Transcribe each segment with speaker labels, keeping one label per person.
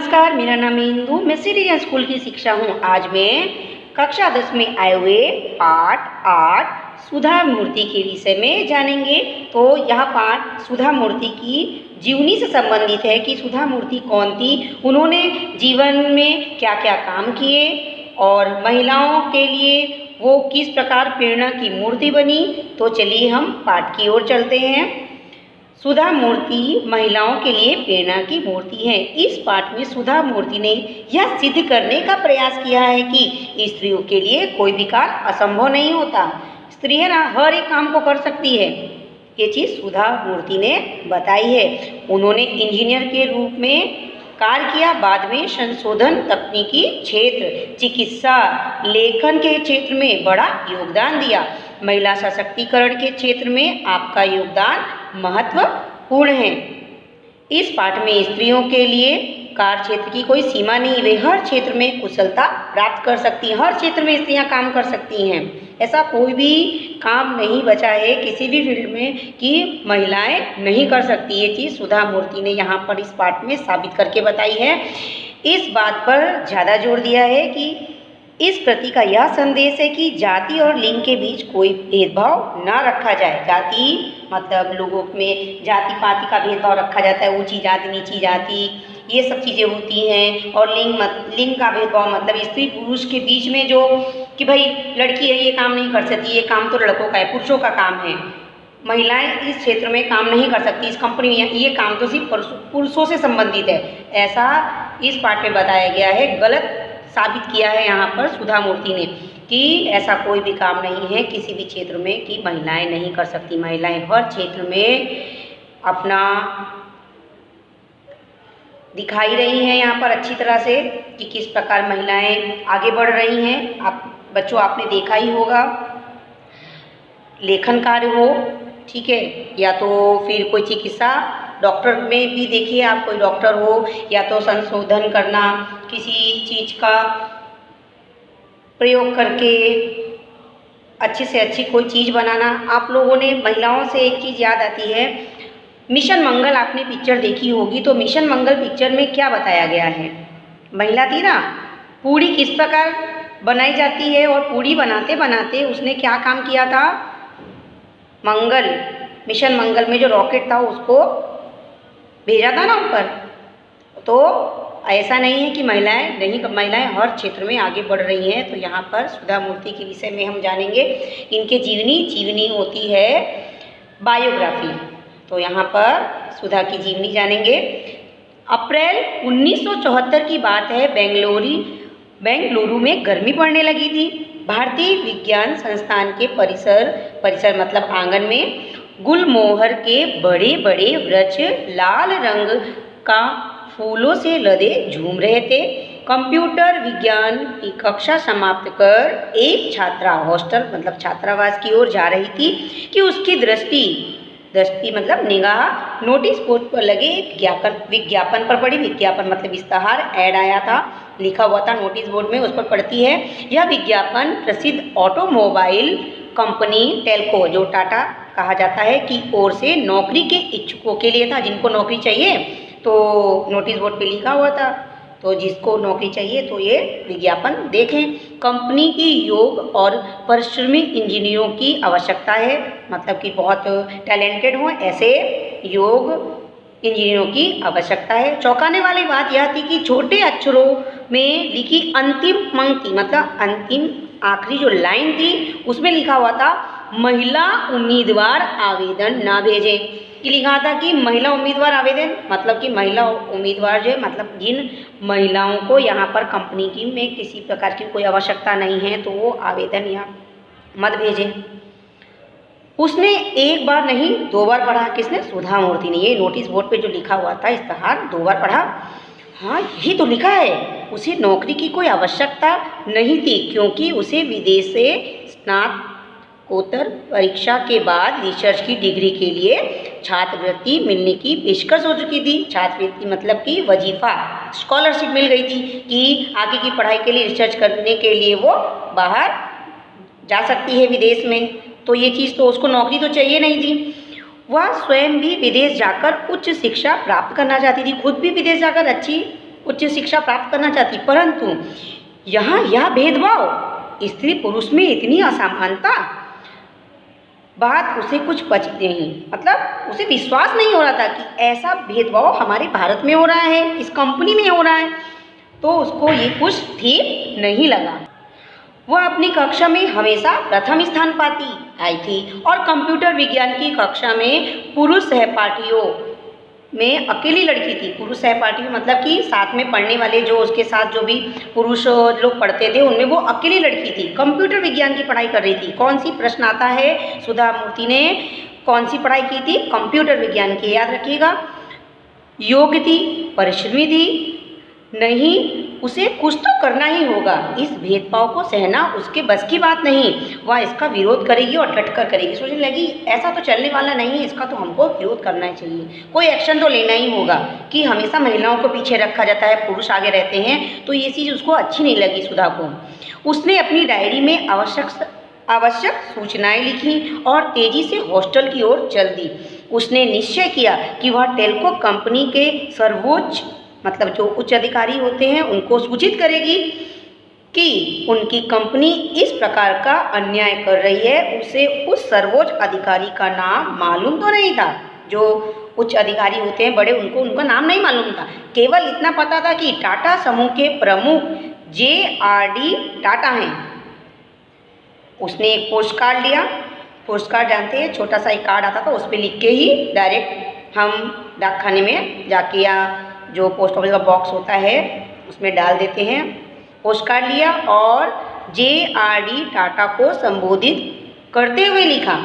Speaker 1: नमस्कार, मेरा नाम है इंदु। मैं सिटीजन स्कूल की शिक्षा हूँ। आज मैं कक्षा 10 में आए हुए पाठ 8 सुधा मूर्ति के विषय में जानेंगे। तो यह पाठ सुधा मूर्ति की जीवनी से संबंधित है कि सुधा मूर्ति कौन थी, उन्होंने जीवन में क्या क्या काम किए और महिलाओं के लिए वो किस प्रकार प्रेरणा की मूर्ति बनी। तो चलिए हम पाठ की ओर चलते हैं। सुधा मूर्ति महिलाओं के लिए प्रेरणा की मूर्ति है। इस पाठ में सुधा मूर्ति ने यह सिद्ध करने का प्रयास किया है कि स्त्रियों के लिए कोई भी कार्य असंभव नहीं होता। स्त्री है ना, हर एक काम को कर सकती है। ये चीज़ सुधा मूर्ति ने बताई है। उन्होंने इंजीनियर के रूप में कार्य किया, बाद में संशोधन, तकनीकी क्षेत्र, चिकित्सा, लेखन के क्षेत्र में बड़ा योगदान दिया। महिला सशक्तिकरण के क्षेत्र में आपका योगदान महत्वपूर्ण है। इस पाठ में स्त्रियों के लिए कार्य क्षेत्र की कोई सीमा नहीं, वे हर क्षेत्र में कुशलता प्राप्त कर सकती हैं। हर क्षेत्र में स्त्रियां काम कर सकती हैं। ऐसा कोई भी काम नहीं बचा है किसी भी फील्ड में कि महिलाएं नहीं कर सकती। ये चीज़ सुधा मूर्ति ने यहाँ पर इस पाठ में साबित करके बताई है। इस बात पर ज़्यादा जोर दिया है कि इस कृति का यह संदेश है कि जाति और लिंग के बीच कोई भेदभाव ना रखा जाए। जाति मतलब लोगों में जाति पाति का भेदभाव रखा जाता है, ऊंची जाति नीची जाति, ये सब चीज़ें होती हैं। और लिंग का भेदभाव मतलब स्त्री पुरुष के बीच में जो कि भाई लड़की है ये काम नहीं कर सकती, ये काम तो लड़कों का है, पुरुषों का काम है, महिलाएं इस क्षेत्र में काम नहीं कर सकती, इस कंपनी में ये काम तो सिर्फ पुरुषों से संबंधित है, ऐसा इस पाठ में बताया गया है। गलत साबित किया है यहाँ पर सुधा मूर्ति ने कि ऐसा कोई भी काम नहीं है किसी भी क्षेत्र में कि महिलाएं नहीं कर सकती। महिलाएं हर क्षेत्र में अपना दिखाई रही हैं यहाँ पर अच्छी तरह से कि किस प्रकार महिलाएं आगे बढ़ रही हैं। आप बच्चों आपने देखा ही होगा, लेखन कार्य हो, ठीक है, या तो फिर कोई चिकित्सा, डॉक्टर में भी देखिए आप, कोई डॉक्टर हो, या तो संशोधन करना, किसी चीज़ का प्रयोग करके अच्छी से अच्छी कोई चीज़ बनाना। आप लोगों ने महिलाओं से एक चीज़ याद आती है, मिशन मंगल आपने पिक्चर देखी होगी। तो मिशन मंगल पिक्चर में क्या बताया गया है, महिला थी ना, पूड़ी किस प्रकार बनाई जाती है और पूड़ी बनाते बनाते उसने क्या काम किया था, मिशन मंगल में जो रॉकेट था उसको भेजा था ना ऊपर। तो ऐसा नहीं है कि महिलाएं हर क्षेत्र में आगे बढ़ रही हैं। तो यहाँ पर सुधा मूर्ति के विषय में हम जानेंगे। इनके जीवनी होती है बायोग्राफी। तो यहाँ पर सुधा की जीवनी जानेंगे। अप्रैल 1974 की बात है। बेंगलुरु में गर्मी पड़ने लगी थी। भारतीय विज्ञान संस्थान के परिसर मतलब आंगन में गुलमोहर के बड़े बड़े वृक्ष लाल रंग का फूलों से लदे झूम रहे थे। कंप्यूटर विज्ञान की कक्षा समाप्त कर एक छात्रा हॉस्टल मतलब छात्रावास की ओर जा रही थी कि उसकी दृष्टि मतलब निगाह नोटिस बोर्ड पर लगे विज्ञापन पर पड़ी। विज्ञापन मतलब इश्तहार, ऐड आया था, लिखा हुआ था नोटिस बोर्ड में, उस पर पढ़ती है। यह विज्ञापन प्रसिद्ध ऑटोमोबाइल कंपनी टेल्को, जो टाटा कहा जाता है, की ओर से नौकरी के इच्छुकों के लिए था। जिनको नौकरी चाहिए तो नोटिस बोर्ड पे लिखा हुआ था, तो जिसको नौकरी चाहिए तो ये विज्ञापन देखें। कंपनी की योग और परिश्रमी इंजीनियरों की आवश्यकता है, मतलब कि बहुत टैलेंटेड हों ऐसे योग इंजीनियरों की आवश्यकता है। चौंकाने वाली बात यह थी कि छोटे अक्षरों में लिखी अंतिम पंक्ति मतलब अंतिम आखिरी जो लाइन थी उसमें लिखा हुआ था महिला उम्मीदवार आवेदन ना भेजें। कि लिखा था कि महिला उम्मीदवार आवेदन मतलब कि महिला उम्मीदवार जो मतलब जिन महिलाओं को यहाँ पर कंपनी की में किसी प्रकार की कोई आवश्यकता नहीं है तो वो आवेदन यहाँ मत भेजें। उसने एक बार नहीं 2 बार पढ़ा। किसने? सुधा मूर्ति ने। ये नोटिस बोर्ड पे जो लिखा हुआ था इश्तहार 2 बार पढ़ा। हाँ यही तो लिखा है, उसे नौकरी की कोई आवश्यकता नहीं थी क्योंकि उसे विदेश से स्नातकोत्तर परीक्षा के बाद रिसर्च की डिग्री के लिए छात्रवृत्ति मिलने की पेशकश हो चुकी थी। छात्रवृत्ति मतलब कि वजीफा, स्कॉलरशिप मिल गई थी कि आगे की पढ़ाई के लिए, रिसर्च करने के लिए वो बाहर जा सकती है विदेश में। तो ये चीज़ तो उसको नौकरी तो चाहिए नहीं थी। वह स्वयं भी विदेश जाकर उच्च शिक्षा प्राप्त करना चाहती थी, खुद भी विदेश जाकर अच्छी उच्च शिक्षा प्राप्त करना चाहती, परंतु यहाँ यह भेदभाव, स्त्री पुरुष में इतनी असमानता, बात उसे कुछ पची नहीं, मतलब उसे विश्वास नहीं हो रहा था कि ऐसा भेदभाव हमारे भारत में हो रहा है, इस कंपनी में हो रहा है। तो उसको ये कुछ ठीक नहीं लगा। वह अपनी कक्षा में हमेशा प्रथम स्थान पाती आई थी और कंप्यूटर विज्ञान की कक्षा में पुरुष सहपाठियों में अकेली लड़की थी। पुरुष सहपाठी मतलब कि साथ में पढ़ने वाले, जो उसके साथ जो भी पुरुष लोग पढ़ते थे, उनमें वो अकेली लड़की थी। कंप्यूटर विज्ञान की पढ़ाई कर रही थी। कौन सी, प्रश्न आता है, सुधा मूर्ति ने कौन सी पढ़ाई की थी? कंप्यूटर विज्ञान की, याद रखिएगा। योग्य थी, परिश्रमी थी, नहीं, उसे कुछ तो करना ही होगा। इस भेदभाव को सहना उसके बस की बात नहीं। वह इसका विरोध करेगी और डटकर करेगी। सोचने लगी ऐसा तो चलने वाला नहीं है, इसका तो हमको विरोध करना ही चाहिए, कोई एक्शन तो लेना ही होगा कि हमेशा महिलाओं को पीछे रखा जाता है, पुरुष आगे रहते हैं। तो ये चीज़ उसको अच्छी नहीं लगी सुधा को। उसने अपनी डायरी में आवश्यक सूचनाएं लिखी और तेजी से हॉस्टल की ओर चल दी। उसने निश्चय किया कि वह टेल्को कंपनी के सर्वोच्च, मतलब जो उच्च अधिकारी होते हैं, उनको सूचित करेगी कि उनकी कंपनी इस प्रकार का अन्याय कर रही है। उसे उस सर्वोच्च अधिकारी का नाम मालूम तो नहीं था। जो उच्च अधिकारी होते हैं बड़े, उनको उनका नाम नहीं मालूम था। केवल इतना पता था कि टाटा समूह के प्रमुख JRD टाटा हैं। उसने एक पोस्ट कार्ड लिया। पोस्ट कार्ड जानते हैं, छोटा सा एक कार्ड आता था, उस पर लिख के ही डायरेक्ट हम डाकखाने में जाके या जो पोस्ट ऑफिस का बॉक्स होता है उसमें डाल देते हैं। पोस्ट कार्ड लिया और JRD टाटा को संबोधित करते हुए लिखा,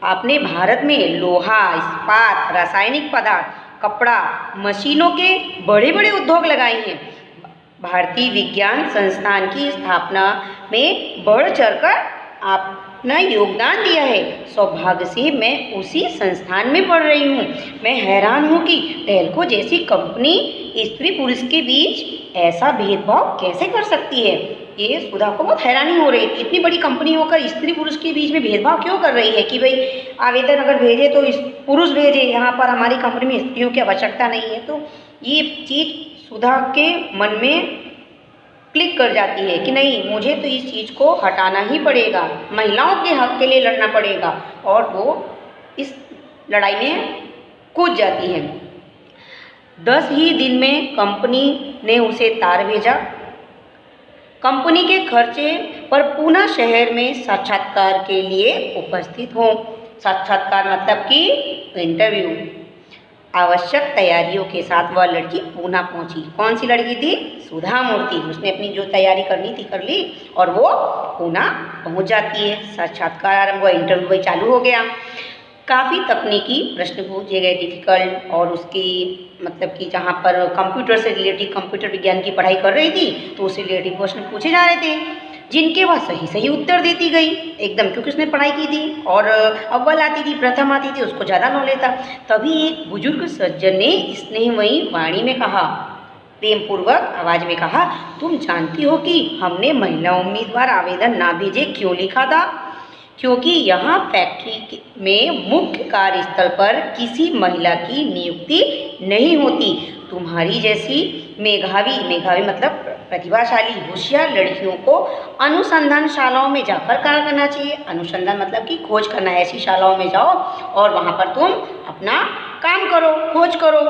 Speaker 1: आपने भारत में लोहा, इस्पात, रासायनिक पदार्थ, कपड़ा, मशीनों के बड़े बड़े उद्योग लगाए हैं। भारतीय विज्ञान संस्थान की स्थापना में बढ़ चढ़कर अपना योगदान दिया है। सौभाग्य से मैं उसी संस्थान में पढ़ रही हूँ। मैं हैरान हूँ कि टेल्को जैसी कंपनी स्त्री पुरुष के बीच ऐसा भेदभाव कैसे कर सकती है। ये सुधा को बहुत हैरानी हो रही थी। इतनी बड़ी कंपनी होकर स्त्री पुरुष के बीच में भेदभाव क्यों कर रही है कि भाई आवेदन अगर भेजे तो पुरुष भेजे, यहाँ पर हमारी कंपनी में स्त्रियों की आवश्यकता नहीं है। तो ये चीज़ सुधा के मन में क्लिक कर जाती है कि नहीं, मुझे तो इस चीज़ को हटाना ही पड़ेगा, महिलाओं के हक के लिए लड़ना पड़ेगा। और वो इस लड़ाई में कूद जाती है। 10 ही दिन में कंपनी ने उसे तार भेजा। कंपनी के खर्चे पर पूना शहर में साक्षात्कार के लिए उपस्थित हो। साक्षात्कार मतलब कि इंटरव्यू। आवश्यक तैयारियों के साथ वह लड़की पूना पहुंची। कौन सी लड़की थी? सुधा मूर्ति। उसने अपनी जो तैयारी करनी थी कर ली और वो पूना पहुंच जाती है। साक्षात्कार आरंभ हुआ, इंटरव्यू चालू हो गया। काफ़ी तकनीकी प्रश्न पूछे गए, डिफ़िकल्ट, और उसकी मतलब कि जहाँ पर कंप्यूटर से रिलेटेड, कंप्यूटर विज्ञान की पढ़ाई कर रही थी तो उससे रिलेटेड प्रश्न पूछे जा रहे थे, जिनके वह सही सही उत्तर देती गई एकदम, क्योंकि उसने पढ़ाई की थी और अव्वल आती थी, प्रथम आती थी, उसको ज़्यादा नॉलेज था। तभी एक बुजुर्ग सज्जन ने स्नेहमयी वाणी में कहा, प्रेमपूर्वक आवाज़ में कहा, तुम जानती हो कि हमने महिला उम्मीदवार आवेदन ना भेजे क्यों लिखा था? क्योंकि यहाँ फैक्ट्री में मुख्य कार्यस्थल पर किसी महिला की नियुक्ति नहीं होती। तुम्हारी जैसी मेधावी मतलब प्रतिभाशाली होशियार लड़कियों को अनुसंधानशालाओं में जाकर कार्य करना चाहिए। अनुसंधान मतलब कि खोज करना। ऐसी शालाओं में जाओ और वहाँ पर तुम अपना काम करो, खोज करो।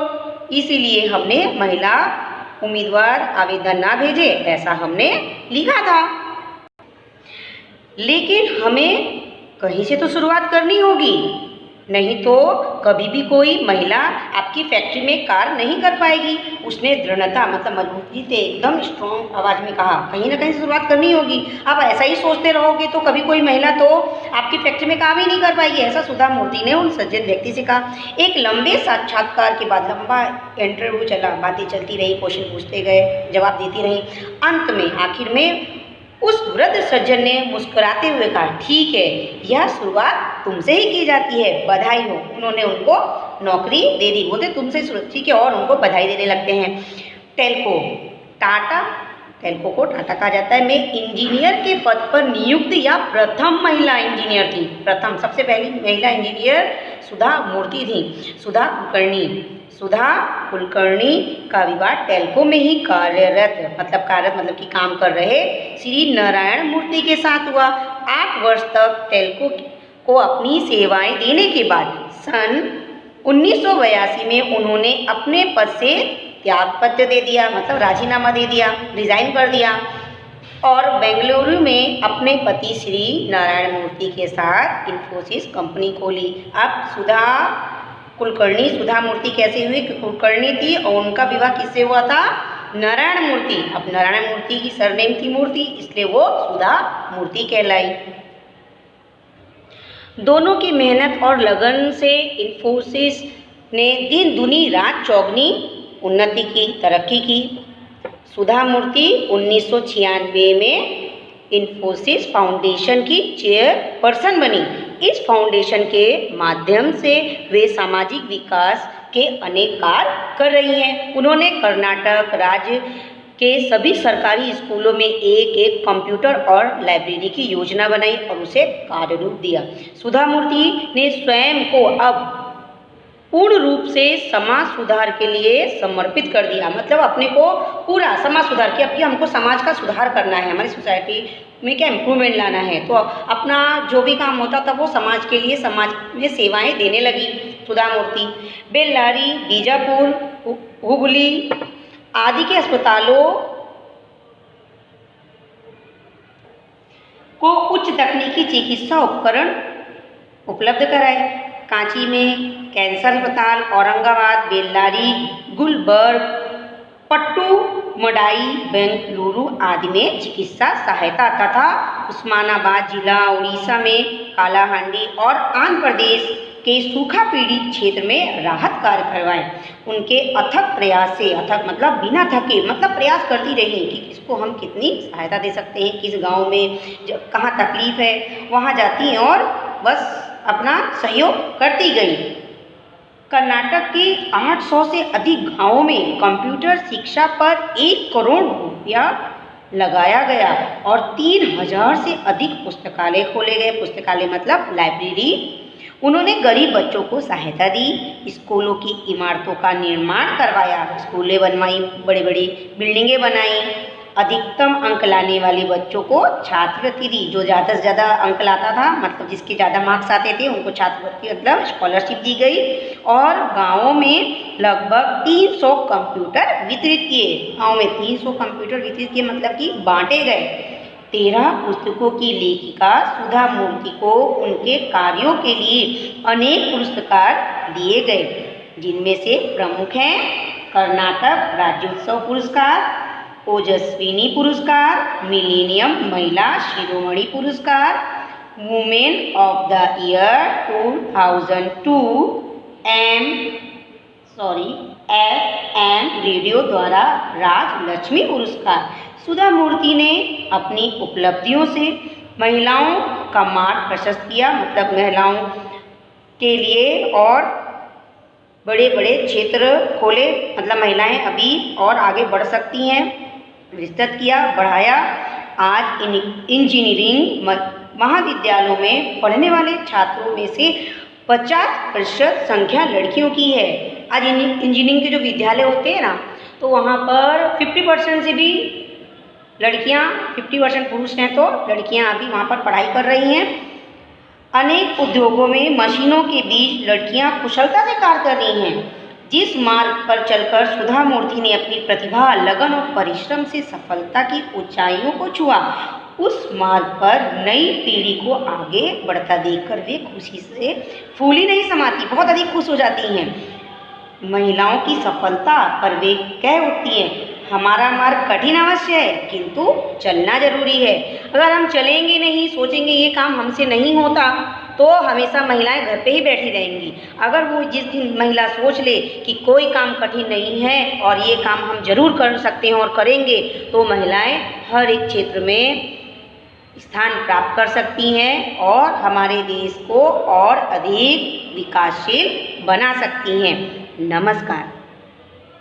Speaker 1: इसीलिए हमने महिला उम्मीदवार आवेदन ना भेजे, ऐसा हमने लिखा था। लेकिन हमें कहीं से तो शुरुआत करनी होगी, नहीं तो कभी भी कोई महिला आपकी फैक्ट्री में कार्य नहीं कर पाएगी। उसने दृढ़ता मतलब मजबूती से एकदम स्ट्रॉन्ग आवाज़ में कहा, कहीं ना कहीं से शुरुआत करनी होगी। आप ऐसा ही सोचते रहोगे तो कभी कोई महिला तो आपकी फैक्ट्री में काम ही नहीं कर पाएगी। ऐसा सुधा मूर्ति ने उन सज्जन व्यक्ति से कहा। एक लंबे साक्षात्कार के बाद लंबा इंटरव्यू चला, बातें चलती रही, क्वेश्चन पूछते गए, जवाब देती रही। अंत में आखिर में उस वृद्ध सज्जन ने मुस्कुराते हुए कहा, ठीक है, यह शुरुआत तुमसे ही की जाती है, बधाई हो। उन्होंने उनको नौकरी दे दी। बोलते तुमसे ठीक है, और उनको बधाई देने लगते हैं। टेल्को को टाटा कहा जाता है में इंजीनियर के पद पर नियुक्त या प्रथम महिला इंजीनियर थी। प्रथम सबसे पहली महिला इंजीनियर सुधा मूर्ति थी। सुधा कुलकर्णी सुधा कुलकर्णी का विवाह टेल्को में ही कार्यरत कि काम कर रहे श्री नारायण मूर्ति के साथ हुआ। 8 वर्ष तक टेल्को को अपनी सेवाएं देने के बाद सन 1982 में उन्होंने अपने पद से त्यागपत्र दे दिया, मतलब राजीनामा दे दिया, रिजाइन कर दिया और बेंगलुरु में अपने पति श्री नारायण मूर्ति के साथ इन्फोसिस कंपनी खोली। अब सुधा मूर्ति कैसे हुई? कुलकर्णी थी और उनका विवाह किससे हुआ था? नारायण मूर्ति। अब नारायण मूर्ति की सरनेम थी मूर्ति, इसलिए वो सुधा मूर्ति कहलाई। दोनों की मेहनत और लगन से इन्फोसिस ने दिन दुनी रात चौगनी उन्नति की, तरक्की की। सुधा मूर्ति 1996 में इन्फोसिस फाउंडेशन की चेयरपर्सन बनी। इस फाउंडेशन के माध्यम से वे सामाजिक विकास के अनेक कार्य कर रही हैं। उन्होंने कर्नाटक राज्य के सभी सरकारी स्कूलों में एक कंप्यूटर और लाइब्रेरी की योजना बनाई और उसे कार्यरूप दिया। सुधा मूर्ति ने स्वयं को अब पूर्ण रूप से समाज सुधार के लिए समर्पित कर दिया, मतलब अपने को पूरा समाज सुधार किया। अब हमको समाज का सुधार करना है, हमारी सोसाइटी में क्या इम्प्रूवमेंट लाना है, तो अपना जो भी काम होता था वो समाज के लिए, समाज में सेवाएं देने लगी सुधा मूर्ति। बेल्लारी, बीजापुर, हुबली आदि के अस्पतालों को उच्च तकनीकी चिकित्सा उपकरण उपलब्ध कराए। कांची में कैंसर अस्पताल, औरंगाबाद, बेल्लारी, गुलबर्ग, पट्टुमडाई, बेंगलुरु आदि में चिकित्सा सहायता तथा उस्मानाबाद जिला, उड़ीसा में कालाहांडी और आंध्र प्रदेश के सूखा पीड़ित क्षेत्र में राहत कार्य करवाए। उनके अथक प्रयास से, अथक मतलब बिना थके, मतलब प्रयास करती रही कि किसको हम कितनी सहायता दे सकते हैं, किस गांव में कहाँ तकलीफ है वहाँ जाती हैं और बस अपना सहयोग करती गई। कर्नाटक के 800 से अधिक गांवों में कंप्यूटर शिक्षा पर 1 करोड़ रुपया लगाया गया और 3000 से अधिक पुस्तकालय खोले गए। पुस्तकालय मतलब लाइब्रेरी। उन्होंने गरीब बच्चों को सहायता दी, स्कूलों की इमारतों का निर्माण करवाया, स्कूलें बनवाई, बड़ी बड़ी बिल्डिंगें बनाई। अधिकतम अंक लाने वाले बच्चों को छात्रवृत्ति दी। जो ज़्यादा से ज़्यादा अंक लाता था, मतलब जिसके ज़्यादा मार्क्स आते थे, उनको छात्रवृत्ति मतलब स्कॉलरशिप दी गई। और गाँवों में लगभग 300 कंप्यूटर वितरित किए। गाँव में 300 कंप्यूटर वितरित किए, मतलब कि बांटे गए। 13 पुस्तकों की लेखिका सुधा मूर्ति को उनके कार्यों के लिए अनेक पुरस्कार दिए गए, जिनमें से प्रमुख हैं कर्नाटक राज्योत्सव पुरस्कार, ओजस्विनी पुरस्कार, मिलेनियम महिला शिरोमणि पुरस्कार, women of the year 2002, FM radio द्वारा राजलक्ष्मी पुरस्कार। सुधा मूर्ति ने अपनी उपलब्धियों से महिलाओं का मार्ग प्रशस्त किया, मतलब महिलाओं के लिए और बड़े बड़े क्षेत्र खोले, मतलब महिलाएं अभी और आगे बढ़ सकती हैं, विस्तृत किया, बढ़ाया। आज इंजीनियरिंग महाविद्यालयों में पढ़ने वाले छात्रों में से 50% संख्या लड़कियों की है। आज इंजीनियरिंग के जो विद्यालय होते हैं ना, तो वहाँ पर 50% से भी लड़कियाँ, 50% पुरुष हैं तो लड़कियाँ अभी वहाँ पर पढ़ाई कर रही हैं। अनेक उद्योगों में मशीनों के बीच लड़कियां कुशलता से कार्य कर रही हैं। जिस मार्ग पर चलकर सुधा मूर्ति ने अपनी प्रतिभा, लगन और परिश्रम से सफलता की ऊंचाइयों को छुआ, उस मार्ग पर नई पीढ़ी को आगे बढ़ता देखकर वे खुशी से फूली नहीं समाती, बहुत अधिक खुश हो जाती हैं। महिलाओं की सफलता पर वे कह उठती हैं, हमारा मार्ग कठिन अवश्य है किंतु चलना जरूरी है। अगर हम चलेंगे नहीं, सोचेंगे ये काम हमसे नहीं होता, तो हमेशा महिलाएं घर पे ही बैठी रहेंगी। अगर वो जिस दिन महिला सोच ले कि कोई काम कठिन नहीं है और ये काम हम जरूर कर सकते हैं और करेंगे, तो महिलाएं हर एक क्षेत्र में स्थान प्राप्त कर सकती हैं और हमारे देश को और अधिक विकासशील बना सकती हैं। नमस्कार।